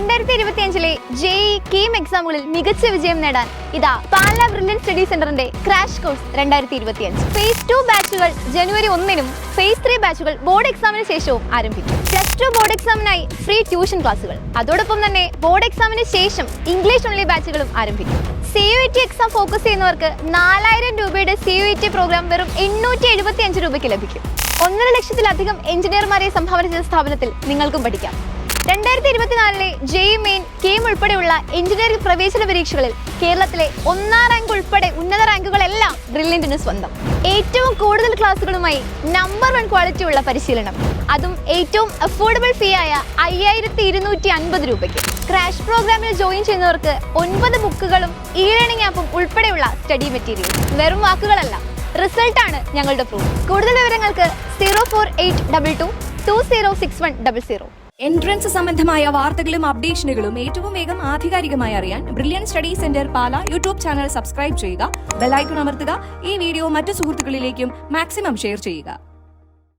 2025 JEE KEAM എക്സാമുകളിൽ മികച്ച വിജയം നേടാൻ ഇതാ പാല ബ്രില്യൻ സ്റ്റഡി സെന്ററിന്റെ ക്രാഷ് കോഴ്സ് 2025 ഫേസ് 2 ബാച്ചുകൾ ജനുവരി 1-നും ഫേസ് 3 ബാച്ചുകൾ ബോർഡ് എക്സാമിന് ശേഷവും ആരംഭിക്കും. പ്ലസ് 2 ബോർഡ് എക്സാമിനായി ഫ്രീ ട്യൂഷൻ ക്ലാസുകൾ, അതോടൊപ്പം തന്നെ ബോർഡ് എക്സാമിന് ശേഷം ഇംഗ്ലീഷ് ഓൺലി ബാച്ചുകളും ആരംഭിക്കും. CUET എക്സാം ഫോക്കസ് ചെയ്യുന്നവർക്ക് 4000 രൂപയുടെ CUET പ്രോഗ്രാം വെറും 875 രൂപയ്ക്ക് ലഭിക്കും. 1.5 ലക്ഷത്തിലധികം എഞ്ചിനീയർമാരെ സംഭാവന ചെയ്ത സ്ഥാപനത്തിൽ നിങ്ങൾക്കും പഠിക്കാം. 2024 JEE മെയിൻ കീം ഉൾപ്പെടെയുള്ള എഞ്ചിനീയറിംഗ് പ്രവേശന പരീക്ഷകളിൽ കേരളത്തിലെ 1ാം റാങ്ക് ഉൾപ്പെടെ ഉന്നത റാങ്കുകളെല്ലാം ബ്രില്യന്റിന് സ്വന്തം. ഏറ്റവും കൂടുതൽ ക്ലാസുകളുമായി നമ്പർ 1 ക്വാളിറ്റി ഉള്ള പരിശീലനം, അതും ഏറ്റവും അഫോർഡബിൾ ഫീ ആയ 5250 രൂപയ്ക്ക്. ക്രാഷ് പ്രോഗ്രാമിൽ ജോയിൻ ചെയ്യുന്നവർക്ക് 9 ബുക്കുകളും ലേണിംഗ് ആപ്പും ഉൾപ്പെടെയുള്ള സ്റ്റഡി മെറ്റീരിയൽ. വെറും വാക്കുകളല്ല, റിസൾട്ടാണ് ഞങ്ങളുടെ പ്രൂഫ്. കൂടുതൽ വിവരങ്ങൾക്ക് 04822 206100. എൻട്രൻസ് സംബന്ധമായ വാർത്തകളും അപ്ഡേഷനുകളും ഏറ്റവും വേഗം ആധികാരികമായി അറിയാൻ ബ്രില്യൻ സ്റ്റഡി സെന്റർ പാല യൂട്യൂബ് ചാനൽ സബ്സ്ക്രൈബ് ചെയ്യുക, ബെൽ ഐക്കൺ അമർത്തുക. ഈ വീഡിയോ മറ്റു സുഹൃത്തുക്കളിലേക്കും മാക്സിമം ഷെയർ ചെയ്യുക.